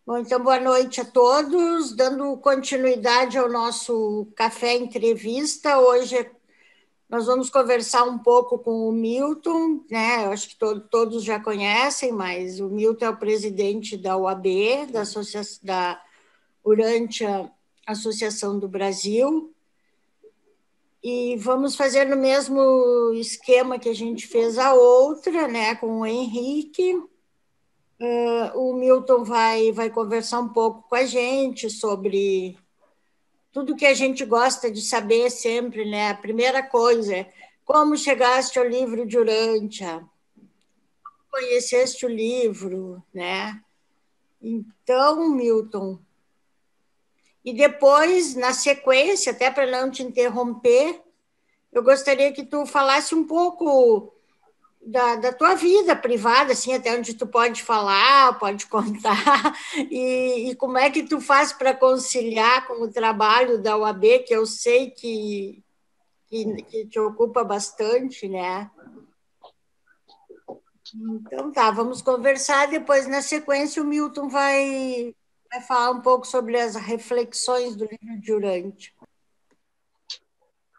Bom, então, boa noite a todos. Dando continuidade ao nosso café entrevista, hoje nós vamos conversar um pouco com o Milton, né? Eu acho que todos já conhecem, mas o Milton é o presidente da OAB, da Urântia Associação do Brasil, e vamos fazer no mesmo esquema que a gente fez a outra, né? Com o Henrique. O Milton vai conversar um pouco com a gente sobre tudo que a gente gosta de saber sempre, né? A primeira coisa é como chegaste ao livro de Urântia, conheceste o livro, né? Então, Milton, e depois, na sequência, até para não te interromper, eu gostaria que tu falasse um pouco da tua vida privada, assim, até onde tu pode falar, pode contar, e como é que tu faz para conciliar com o trabalho da UAB, que eu sei que te ocupa bastante, né? Então tá, vamos conversar, depois na sequência o Milton vai falar um pouco sobre as reflexões do livro de Urântia.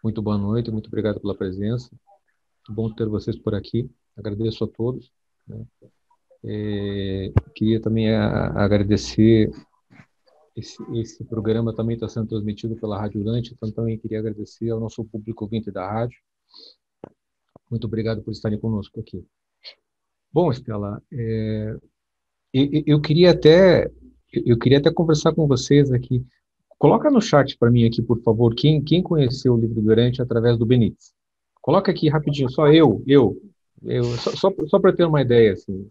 Muito boa noite, muito obrigado pela presença. Muito bom ter vocês por aqui. Agradeço a todos, né? Queria também agradecer esse programa também está sendo transmitido pela Rádio Urântia, então também queria agradecer ao nosso público ouvinte da rádio. Muito obrigado por estarem conosco aqui. Bom, Estela, eu queria até conversar com vocês aqui. Coloca no chat para mim aqui, por favor, quem conheceu o livro do Urântia através do Benítez. Coloca aqui rapidinho, só só para ter uma ideia, assim,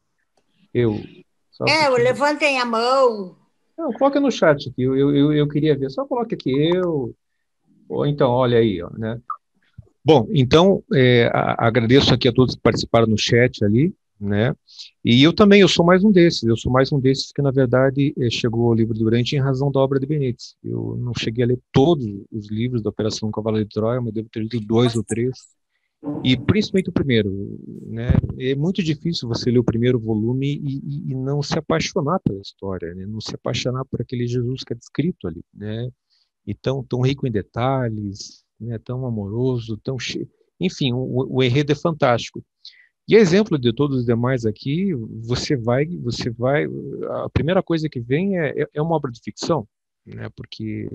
eu, só, Levantem a mão. não, coloca no chat aqui, eu queria ver, só coloca aqui, ou então, olha aí, ó, né? Bom, então, agradeço aqui a todos que participaram no chat ali, né? E eu sou mais um desses que, na verdade, chegou ao livro Durante em razão da obra de Benítez. Eu não cheguei a ler todos os livros da Operação Cavaleiro de Troia, mas devo ter lido 2 ou 3, e principalmente o primeiro, né? É muito difícil você ler o primeiro volume e não se apaixonar pela história, né? Não se apaixonar por aquele Jesus que é descrito ali, né? E tão rico em detalhes, né? Tão amoroso, tão cheio. Enfim, o enredo é fantástico. E exemplo de todos os demais aqui, você vai, a primeira coisa que vem é uma obra de ficção, né? Porque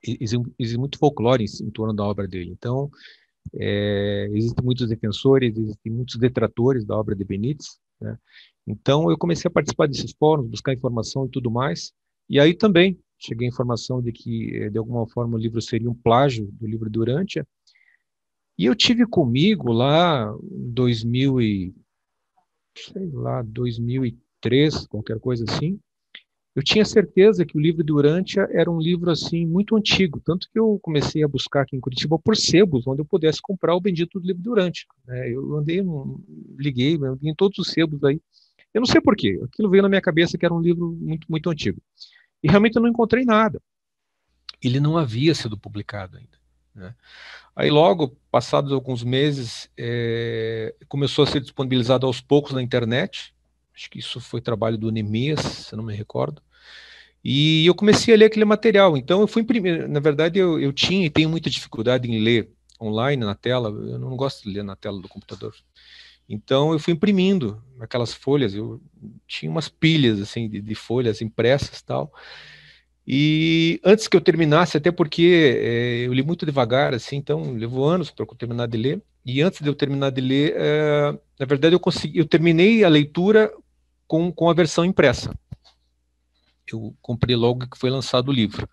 existe muito folclore em torno da obra dele. Então, existem muitos defensores, existem muitos detratores da obra de Benítez, né? Então, eu comecei a participar desses fóruns, buscar informação e tudo mais, e aí também cheguei à informação de que, de alguma forma, o livro seria um plágio do livro de Urântia, e eu tive comigo lá em 2003, qualquer coisa assim. Eu tinha certeza que o livro de Urântia era um livro assim muito antigo, tanto que eu comecei a buscar aqui em Curitiba por sebos, onde eu pudesse comprar o bendito do livro de Urântia, né? Eu andei, liguei, eu andei em todos os sebos aí. Eu não sei por quê, aquilo veio na minha cabeça que era um livro muito, muito antigo. E realmente eu não encontrei nada. Ele não havia sido publicado ainda, né? Aí logo, passados alguns meses, começou a ser disponibilizado aos poucos na internet. Acho que isso foi trabalho do Neemias, se eu não me recordo. E eu comecei a ler aquele material. Então eu fui imprimir. Na verdade, eu tinha e tenho muita dificuldade em ler online na tela. Eu não gosto de ler na tela do computador. Então eu fui imprimindo aquelas folhas. Eu tinha umas pilhas assim de folhas impressas e tal. E antes que eu terminasse, até porque eu li muito devagar, assim, então levou anos para eu terminar de ler. E antes de eu terminar de ler, na verdade eu terminei a leitura com a versão impressa. Eu comprei logo que foi lançado o livro.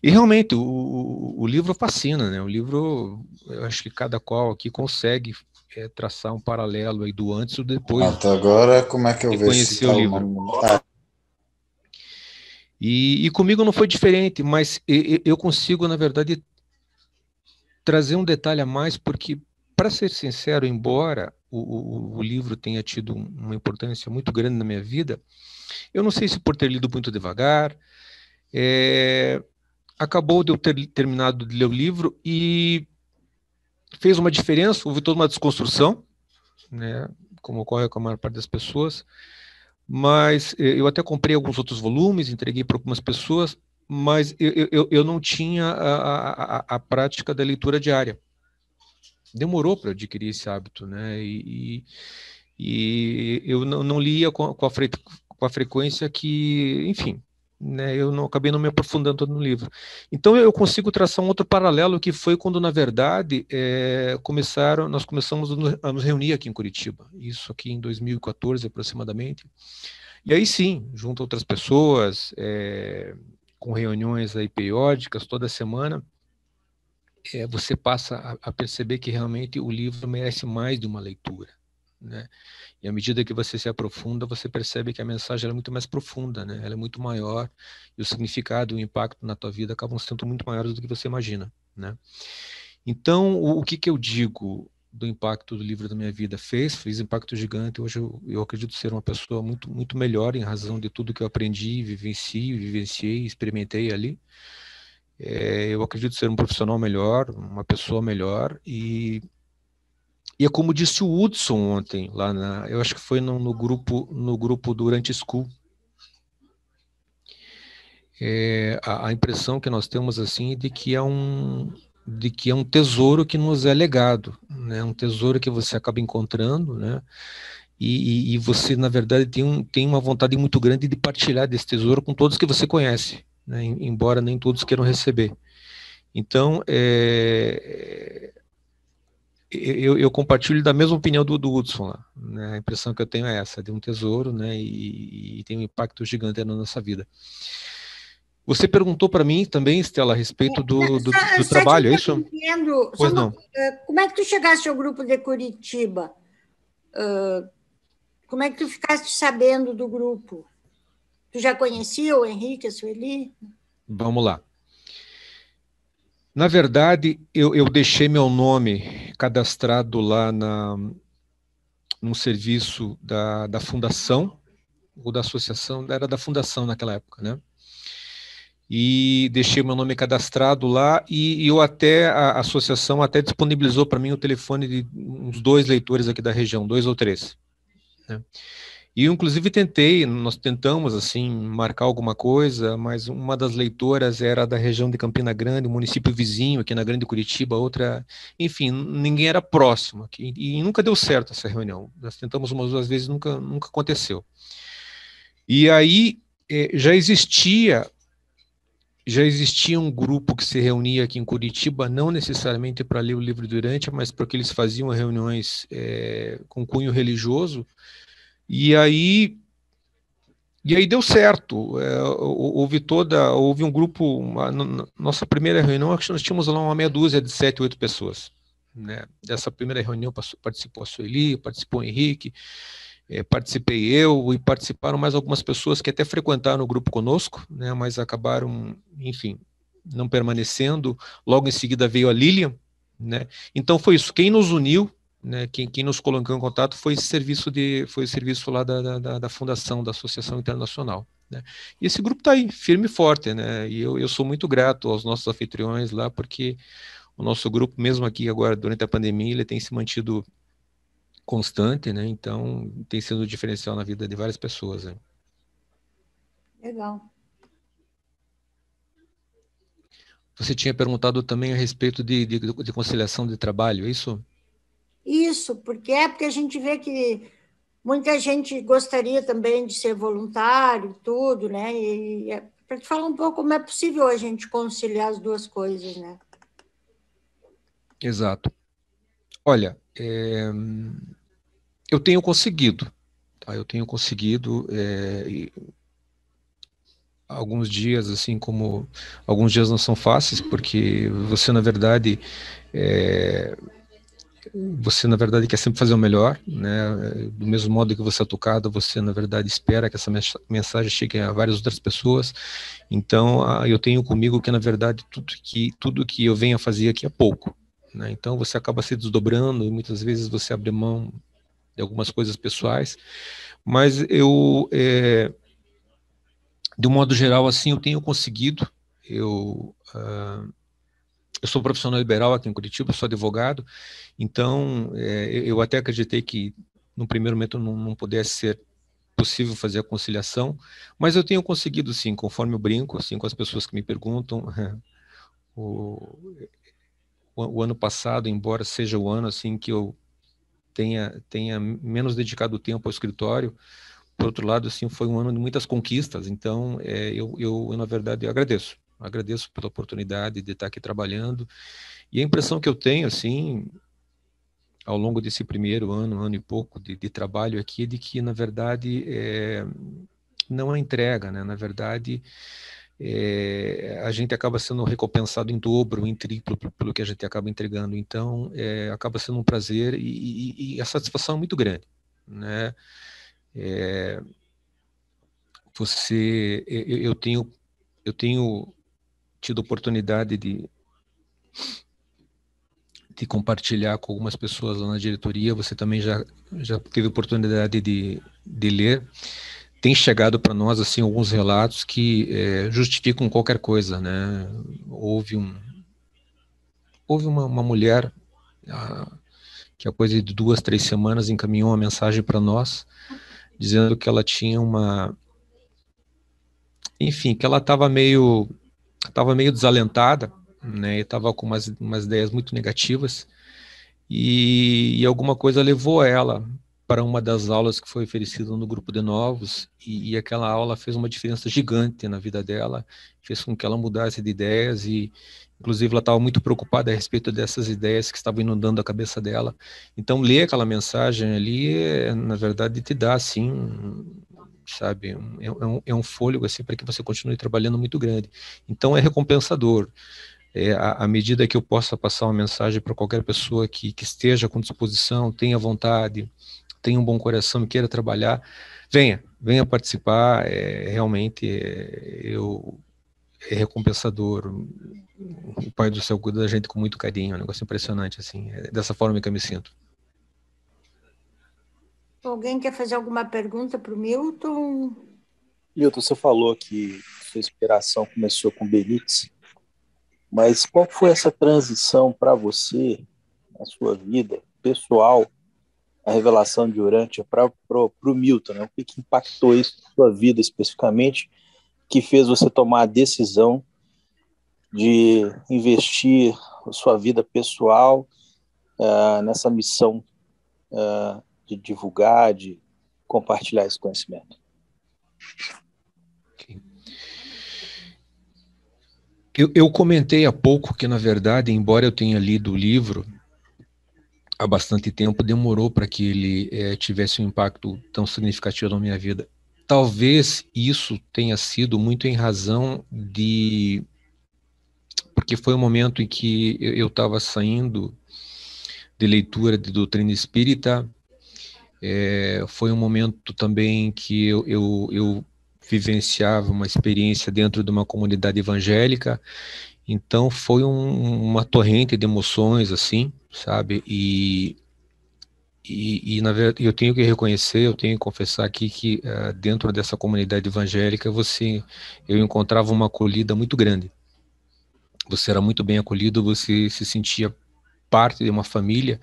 E realmente o livro fascina, né? O livro, eu acho que cada qual aqui consegue traçar um paralelo aí do antes e do depois Até agora, como é que eu de vejo se conhecer está o o livro. nome? E comigo não foi diferente, mas eu consigo, na verdade, trazer um detalhe a mais, porque, para ser sincero, embora o livro tenha tido uma importância muito grande na minha vida, eu não sei se por ter lido muito devagar, acabou de eu ter terminado de ler o livro e fez uma diferença, houve toda uma desconstrução, né, como ocorre com a maior parte das pessoas, Mas eu até comprei alguns outros volumes, entreguei para algumas pessoas, mas eu não tinha a prática da leitura diária. Demorou para adquirir esse hábito, né? E eu não lia com a frequência que, enfim, né? Eu não acabei não me aprofundando no livro. Então eu consigo traçar um outro paralelo que foi quando, na verdade, nós começamos a nos reunir aqui em Curitiba. Isso aqui em 2014 aproximadamente. E aí sim, junto a outras pessoas, com reuniões aí periódicas toda semana, você passa a perceber que realmente o livro merece mais de uma leitura, né? E à medida que você se aprofunda, você percebe que a mensagem é muito mais profunda, né? Ela é muito maior e o significado e o impacto na tua vida acabam sendo muito maiores do que você imagina, né? Então, o que que eu digo do impacto do livro da minha vida? Fez impacto gigante. Hoje eu acredito ser uma pessoa muito melhor em razão de tudo que eu aprendi, vivenciei, experimentei ali. Eu acredito ser um profissional melhor, uma pessoa melhor e é como disse o Hudson ontem lá eu acho que foi no grupo Durante School. A impressão que nós temos assim de que é um tesouro que nos é legado, né? Um tesouro que você acaba encontrando, né? E você na verdade tem uma vontade muito grande de partilhar desse tesouro com todos que você conhece, né? Embora nem todos queiram receber. Então, eu compartilho da mesma opinião do Hudson lá, né? A impressão que eu tenho é essa, de um tesouro, né? E tem um impacto gigante na nossa vida. Você perguntou para mim também, Estela, a respeito do Só te trabalho, é isso? interrompendo, Pois não. como é que tu chegaste ao grupo de Curitiba? Como é que tu ficaste sabendo do grupo? Tu já conhecia o Henrique, a Sueli? Vamos lá. Na verdade, eu deixei meu nome cadastrado lá num serviço da fundação, ou da associação, era da fundação naquela época, né? E deixei meu nome cadastrado lá e a associação até disponibilizou para mim o telefone de uns 2 leitores aqui da região, 2 ou 3, né? E eu, inclusive, nós tentamos, assim, marcar alguma coisa, mas uma das leitoras era da região de Campina Grande, um município vizinho aqui na Grande Curitiba, outra, enfim, ninguém era próximo aqui, e nunca deu certo essa reunião. Nós tentamos umas 2 vezes, nunca aconteceu. E aí já existia um grupo que se reunia aqui em Curitiba, não necessariamente para ler o livro do Urântia, mas porque eles faziam reuniões com cunho religioso, e aí deu certo. Houve um grupo. Nossa primeira reunião, acho que nós tínhamos lá uma meia dúzia de 7, 8 pessoas, né? Dessa primeira reunião participou a Sueli, participou o Henrique, participei eu e participaram mais algumas pessoas que até frequentaram o grupo conosco, né? Mas acabaram, enfim, não permanecendo. Logo em seguida veio a Lilian, né? Então foi isso. Quem nos uniu, né, quem nos colocou em contato foi foi o serviço lá da fundação, da Associação Internacional, né? E esse grupo está aí, firme e forte, né? E eu sou muito grato aos nossos anfitriões lá, porque o nosso grupo, mesmo aqui agora, durante a pandemia, ele tem se mantido constante, né? Então, tem sido um diferencial na vida de várias pessoas, né? Legal. Você tinha perguntado também a respeito de conciliação de trabalho, é isso? Isso, porque a gente vê que muita gente gostaria também de ser voluntário, tudo, né? E para te falar um pouco como é possível a gente conciliar as duas coisas, né? Exato. Olha, eu tenho conseguido, tá? Eu tenho conseguido, alguns dias, assim como alguns dias não são fáceis, porque você na verdade quer sempre fazer o melhor, né? Do mesmo modo que você é tocado, você na verdade espera que essa mensagem chegue a várias outras pessoas. Então, eu tenho comigo que na verdade tudo que eu venho a fazer aqui é pouco, né? Então você acaba se desdobrando e muitas vezes você abre mão de algumas coisas pessoais, mas de um modo geral, assim, eu tenho conseguido. Eu sou profissional liberal aqui em Curitiba, sou advogado, então eu até acreditei que no primeiro momento não pudesse ser possível fazer a conciliação, mas eu tenho conseguido, sim, conforme eu brinco, assim, com as pessoas que me perguntam. O ano passado, embora seja o ano assim que eu tenha menos dedicado tempo ao escritório, por outro lado, assim, foi um ano de muitas conquistas. Então, na verdade, eu agradeço pela oportunidade de estar aqui trabalhando. E a impressão que eu tenho, assim, ao longo desse primeiro ano e pouco de trabalho aqui, é de que, na verdade, não é entrega, né? Na verdade, a gente acaba sendo recompensado em dobro, em triplo, pelo que a gente acaba entregando. Então, acaba sendo um prazer e a satisfação é muito grande, né? Eu tenho tido oportunidade de compartilhar com algumas pessoas lá na diretoria. Você também já teve oportunidade de ler. Tem chegado para nós assim alguns relatos que justificam qualquer coisa, né? Houve uma mulher que há coisa de 2, 3 semanas encaminhou uma mensagem para nós dizendo que ela tinha enfim, que ela estava meio desalentada, né? E estava com umas ideias muito negativas e alguma coisa levou ela para uma das aulas que foi oferecida no grupo de novos e aquela aula fez uma diferença gigante na vida dela, fez com que ela mudasse de ideias e inclusive ela estava muito preocupada a respeito dessas ideias que estavam inundando a cabeça dela. Então ler aquela mensagem ali, na verdade, te dá assim, sabe, é um fôlego assim para que você continue trabalhando muito grande. Então é recompensador. À medida que eu possa passar uma mensagem para qualquer pessoa que esteja com disposição, tenha vontade, tenha um bom coração e queira trabalhar, venha participar. Realmente é recompensador. O Pai do Céu cuida da gente com muito carinho, é um negócio impressionante, assim. É dessa forma que eu me sinto. Alguém quer fazer alguma pergunta para o Milton? Milton, você falou que sua inspiração começou com Benítez, mas qual foi essa transição para você, na sua vida pessoal, a revelação de Urântia para o Milton, né? O que impactou isso na sua vida especificamente, que fez você tomar a decisão de investir a sua vida pessoal nessa missão de divulgar, de compartilhar esse conhecimento? Eu comentei há pouco que, na verdade, embora eu tenha lido o livro há bastante tempo, demorou para que ele tivesse um impacto tão significativo na minha vida. Talvez isso tenha sido muito em razão porque foi um momento em que eu estava saindo de leitura de doutrina espírita, foi um momento também que eu vivenciava uma experiência dentro de uma comunidade evangélica, então foi uma torrente de emoções, assim, sabe, na verdade eu tenho que reconhecer, eu tenho que confessar aqui que dentro dessa comunidade evangélica eu encontrava uma acolhida muito grande. Você era muito bem acolhido, você se sentia parte de uma família,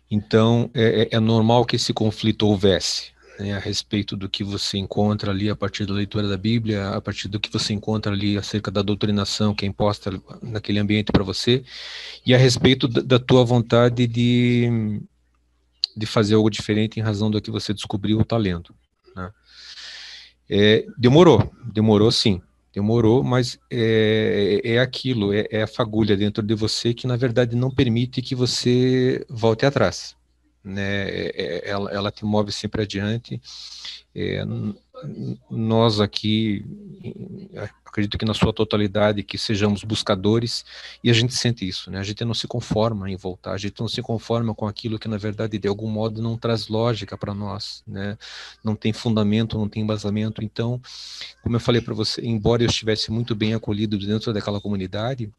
então é normal que esse conflito houvesse, né, a respeito do que você encontra ali a partir da leitura da Bíblia, a partir do que você encontra ali acerca da doutrinação que é imposta naquele ambiente para você, e a respeito da tua vontade de fazer algo diferente em razão do que você descobriu o talento, né? Demorou sim, mas aquilo, a fagulha dentro de você que na verdade não permite que você volte atrás, né? Ela te move sempre adiante. Nós aqui, acredito que na sua totalidade, que sejamos buscadores, e a gente sente isso, né? A gente não se conforma em voltar, a gente não se conforma com aquilo que na verdade de algum modo não traz lógica para nós, né? Não tem fundamento, não tem embasamento. Então, como eu falei para você, embora eu estivesse muito bem acolhido dentro daquela comunidade,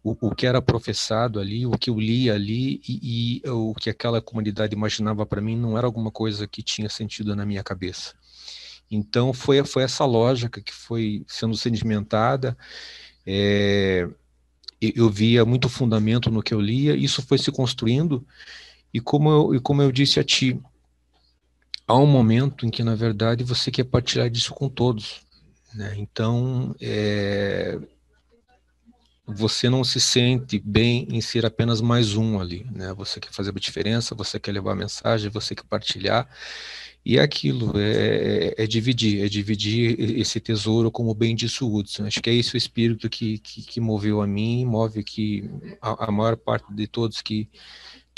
o que era professado ali, o que eu lia ali e o que aquela comunidade imaginava para mim não era alguma coisa que tinha sentido na minha cabeça. Então foi essa lógica que foi sendo sedimentada, eu via muito fundamento no que eu lia, isso foi se construindo, e como eu disse a ti, há um momento em que, na verdade, você quer partilhar disso com todos, né? Então, você não se sente bem em ser apenas mais um ali, né? Você quer fazer a diferença, você quer levar a mensagem, você quer partilhar, e é aquilo, é dividir esse tesouro, como bem disse o Hudson. Acho que é esse o espírito que moveu a mim, move que a maior parte de todos que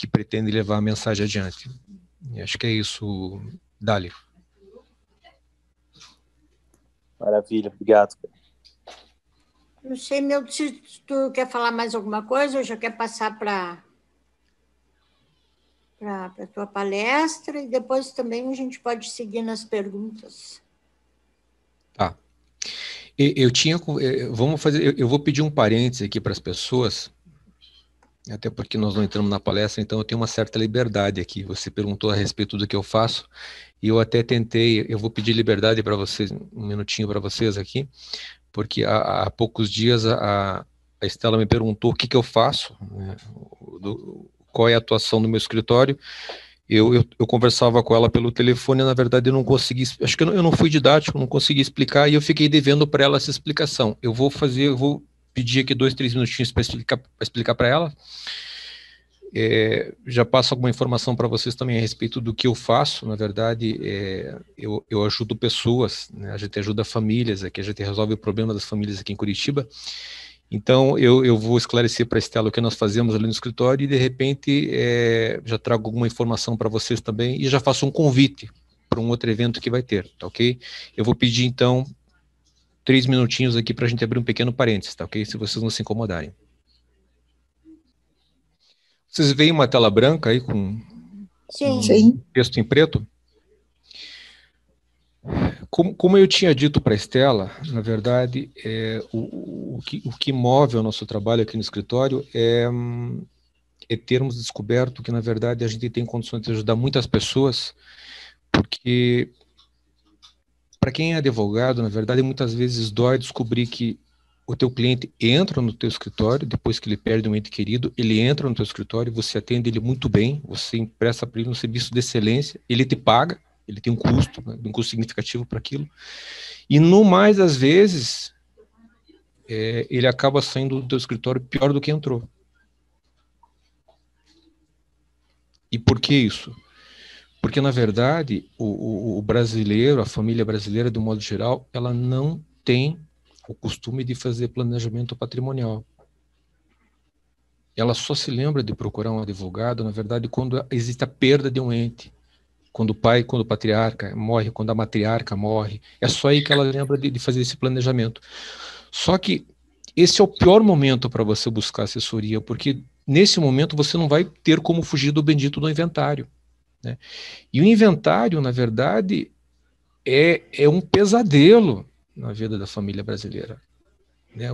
pretendem levar a mensagem adiante. E acho que é isso, Dali. Maravilha, obrigado. Não sei, Milton, se tu quer falar mais alguma coisa ou já quer passar para a tua palestra, e depois também a gente pode seguir nas perguntas. Tá. Vamos fazer, eu vou pedir um parênteses aqui para as pessoas, até porque nós não entramos na palestra, então eu tenho uma certa liberdade aqui. Você perguntou a respeito do que eu faço, e eu até tentei, eu vou pedir liberdade para vocês, um minutinho para vocês aqui, porque há poucos dias a Estela me perguntou o que eu faço, né, qual é a atuação do meu escritório. Eu conversava com ela pelo telefone, e na verdade eu não consegui, acho que eu não fui didático, não consegui explicar, e eu fiquei devendo para ela essa explicação. Eu vou pedir aqui 2, 3 minutinhos para explicar para ela. Já passo alguma informação para vocês também a respeito do que eu faço. Na verdade, eu ajudo pessoas, né? A gente ajuda famílias aqui, a gente resolve o problema das famílias aqui em Curitiba. Então, eu vou esclarecer para a Estela o que nós fazemos ali no escritório e, de repente, já trago alguma informação para vocês também e já faço um convite para um outro evento que vai ter, tá ok? Eu vou pedir, então, 3 minutinhos aqui para a gente abrir um pequeno parênteses, tá ok? Se vocês não se incomodarem. Vocês veem uma tela branca aí com texto em preto? Como eu tinha dito para a Estela, na verdade, o que move o nosso trabalho aqui no escritório é termos descoberto que, na verdade, a gente tem condições de ajudar muitas pessoas, porque, para quem é advogado, na verdade, muitas vezes dói descobrir que o teu cliente entra no teu escritório, depois que ele perde um ente querido, ele entra no teu escritório, você atende ele muito bem, você presta para ele um serviço de excelência, ele te paga, ele tem um custo, né, um custo significativo para aquilo, e no mais das vezes, ele acaba saindo do teu escritório pior do que entrou. E por que isso? Porque, na verdade, o brasileiro, a família brasileira, de um modo geral, ela não tem o costume de fazer planejamento patrimonial. Ela só se lembra de procurar um advogado, na verdade, quando existe a perda de um ente. Quando o patriarca morre, quando a matriarca morre. É só aí que ela lembra de fazer esse planejamento. Só que esse é o pior momento para você buscar assessoria, porque nesse momento você não vai ter como fugir do bendito do inventário, né? E o inventário, na verdade, é um pesadelo na vida da família brasileira, né?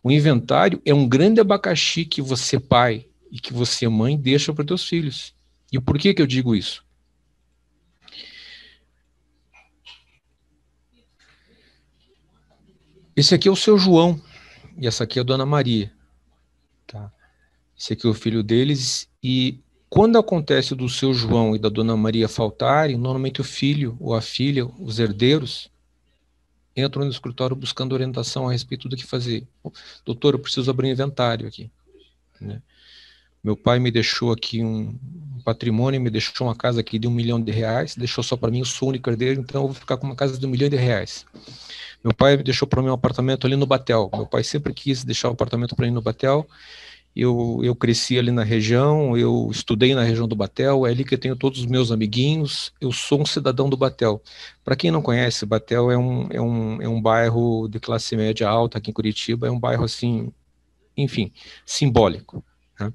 O inventário é um grande abacaxi que você, pai, e que você, mãe, deixa para os teus filhos. E por que eu digo isso? Esse aqui é o seu João, e essa aqui é a Dona Maria, tá? Esse aqui é o filho deles, e quando acontece do seu João e da Dona Maria faltarem, normalmente o filho ou a filha, os herdeiros, entram no escritório buscando orientação a respeito do que fazer. Doutor, eu preciso abrir um inventário aqui, né? Meu pai me deixou aqui um patrimônio, me deixou uma casa aqui de R$1 milhão, deixou só para mim, eu sou o único herdeiro, então eu vou ficar com uma casa de R$1 milhão. Meu pai me deixou para mim um apartamento ali no Batel. Meu pai sempre quis deixar o apartamento para mim no Batel. Eu cresci ali na região, eu estudei na região do Batel, é ali que eu tenho todos os meus amiguinhos, eu sou um cidadão do Batel. Para quem não conhece, Batel é um bairro de classe média alta aqui em Curitiba, é um bairro assim, enfim, simbólico, né?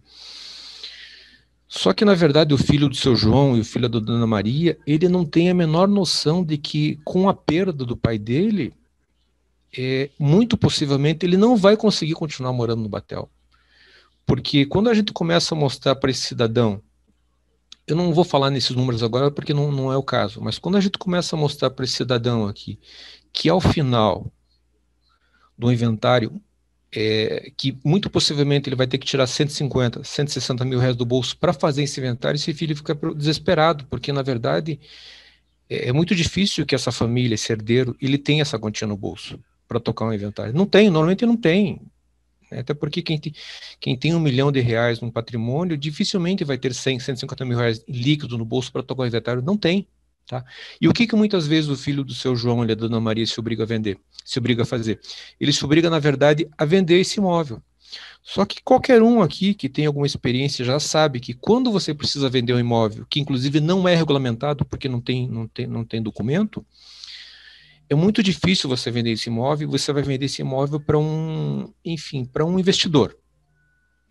Só que, na verdade, o filho do seu João e o filho da Dona Maria, ele não tem a menor noção de que, com a perda do pai dele, muito possivelmente ele não vai conseguir continuar morando no Batel. Porque quando a gente começa a mostrar para esse cidadão, eu não vou falar nesses números agora porque não é o caso, mas quando a gente começa a mostrar para esse cidadão aqui, que ao final do inventário, que muito possivelmente ele vai ter que tirar 150, 160 mil reais do bolso para fazer esse inventário, esse filho fica desesperado, porque na verdade é muito difícil que essa família, esse herdeiro, ele tenha essa quantia no bolso para tocar um inventário. Não tem, normalmente não tem. Até porque quem tem R$ 1 milhão no patrimônio dificilmente vai ter 100, 150 mil reais líquido no bolso para tocar o inventário. Não tem. Tá? E o que muitas vezes o filho do seu João e da Dona Maria se obriga a vender, se obriga a fazer? Ele se obriga, na verdade, a vender esse imóvel. Só que qualquer um aqui que tem alguma experiência já sabe que quando você precisa vender um imóvel, que inclusive não é regulamentado porque não tem documento, é muito difícil você vender esse imóvel, você vai vender esse imóvel para um investidor.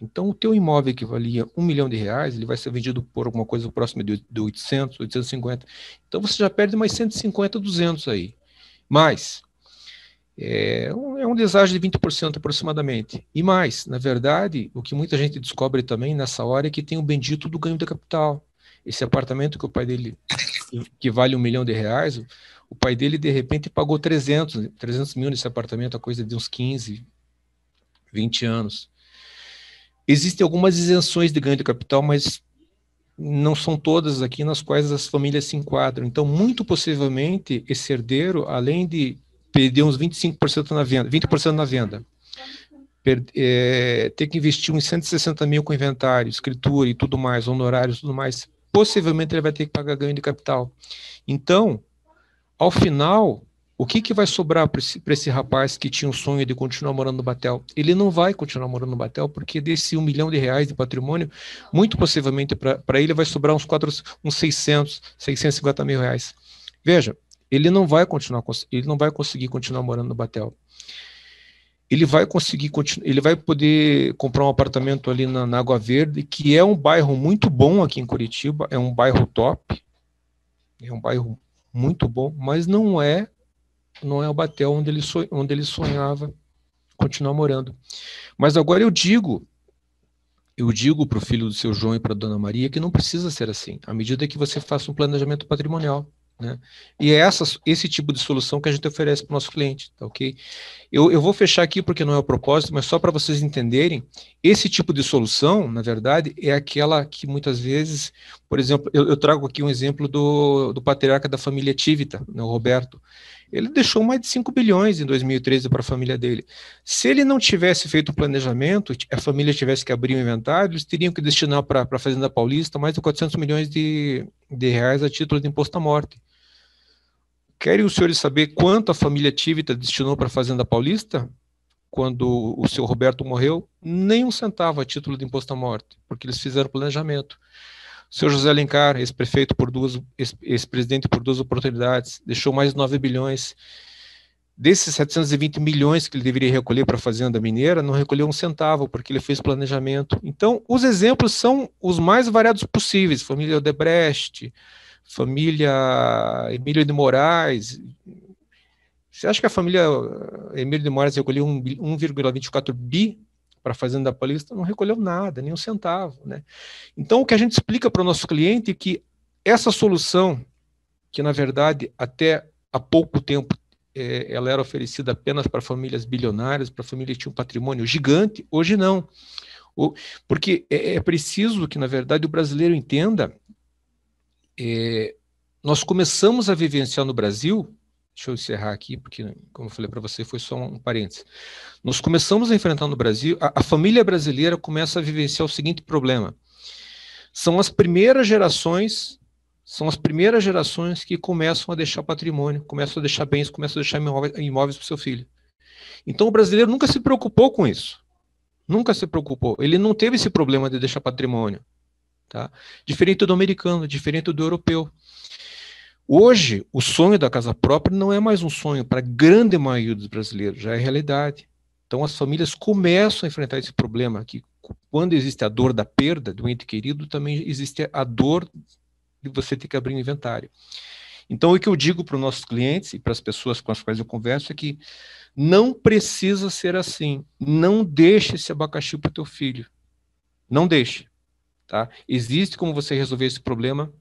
Então, o teu imóvel que valia R$ 1 milhão, ele vai ser vendido por alguma coisa próxima de 800, 850. Então, você já perde mais 150, 200 aí. Mas, é um deságio de 20% aproximadamente. E mais, na verdade, o que muita gente descobre também nessa hora é que tem o bendito do ganho de capital. Esse apartamento que o pai dele, que vale R$ 1 milhão, o pai dele, de repente, pagou 300 mil nesse apartamento, a coisa de uns 15, 20 anos. Existem algumas isenções de ganho de capital, mas não são todas aqui nas quais as famílias se enquadram. Então, muito possivelmente, esse herdeiro, além de perder uns 25% na venda, 20% na venda, ter que investir uns 160 mil com inventário, escritura e tudo mais, honorários e tudo mais, possivelmente ele vai ter que pagar ganho de capital. Então, ao final, o que vai sobrar para esse rapaz que tinha o sonho de continuar morando no Batel? Ele não vai continuar morando no Batel, porque desse R$ 1 milhão de patrimônio, muito possivelmente para ele vai sobrar uns 600, 650 mil reais. Veja, ele não vai conseguir continuar morando no Batel. Ele vai poder comprar um apartamento ali na Água Verde, que é um bairro muito bom aqui em Curitiba, é um bairro top, é um bairro muito bom, mas não é o Batel onde ele sonhava continuar morando. Mas agora eu digo para o filho do seu João e para a Dona Maria que não precisa ser assim, à medida que você faça um planejamento patrimonial, né? E é esse tipo de solução que a gente oferece para o nosso cliente, tá ok? Eu vou fechar aqui porque não é o propósito, mas só para vocês entenderem, esse tipo de solução, na verdade, é aquela que muitas vezes, por exemplo, eu trago aqui um exemplo do patriarca da família Tivita, né, o Roberto. Ele deixou mais de 5 bilhões em 2013 para a família dele. Se ele não tivesse feito o planejamento, a família tivesse que abrir o inventário, eles teriam que destinar para a Fazenda Paulista mais de 400 milhões de reais a título de imposto à morte. Querem os senhores saber quanto a família Tivita destinou para a Fazenda Paulista? Quando o seu Roberto morreu, nem um centavo a título de imposto à morte, porque eles fizeram planejamento. O senhor José Alencar, ex-prefeito ex-presidente por 2 oportunidades, deixou mais de 9 bilhões. Desses 720 milhões que ele deveria recolher para a Fazenda Mineira, não recolheu um centavo, porque ele fez planejamento. Então, os exemplos são os mais variados possíveis. Família Odebrecht, família Emílio de Moraes. Você acha que a família Emílio de Moraes recolheu 1,24 bi para a Fazenda Paulista? Não recolheu nada, nem um centavo, né? Então, o que a gente explica para o nosso cliente é que essa solução, que na verdade até há pouco tempo ela era oferecida apenas para famílias bilionárias, para famílias que tinham um patrimônio gigante, hoje não. Porque é preciso que, na verdade, o brasileiro entenda. Nós começamos a vivenciar no Brasil, deixa eu encerrar aqui, porque, como eu falei para você, foi só um parênteses. Nós começamos a enfrentar no Brasil, a família brasileira começa a vivenciar o seguinte problema. São as primeiras gerações que começam a deixar patrimônio, começam a deixar bens, começam a deixar imóveis para o seu filho. Então, o brasileiro nunca se preocupou com isso. Nunca se preocupou. Ele não teve esse problema de deixar patrimônio. Tá? Diferente do americano, diferente do europeu. Hoje, o sonho da casa própria não é mais um sonho para a grande maioria dos brasileiros, já é realidade. Então, as famílias começam a enfrentar esse problema, que quando existe a dor da perda do ente querido, também existe a dor de você ter que abrir um inventário. Então, o que eu digo para os nossos clientes e para as pessoas com as quais eu converso é que não precisa ser assim. Não deixe esse abacaxi para o teu filho. Não deixe. Tá? Existe como você resolver esse problema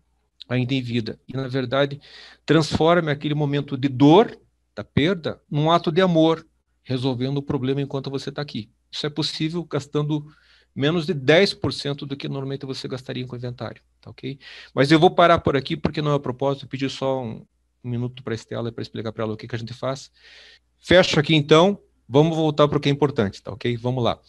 ainda em vida. E, na verdade, transforme aquele momento de dor, da perda, num ato de amor. resolvendo o problema enquanto você está aqui. Isso é possível gastando menos de 10% do que normalmente você gastaria com o inventário, tá ok? Mas eu vou parar por aqui, porque não é a propósito, eu pedi só um minuto para a Estela para explicar para ela o que a gente faz. Fecho aqui então, vamos voltar para o que é importante, tá ok? Vamos lá.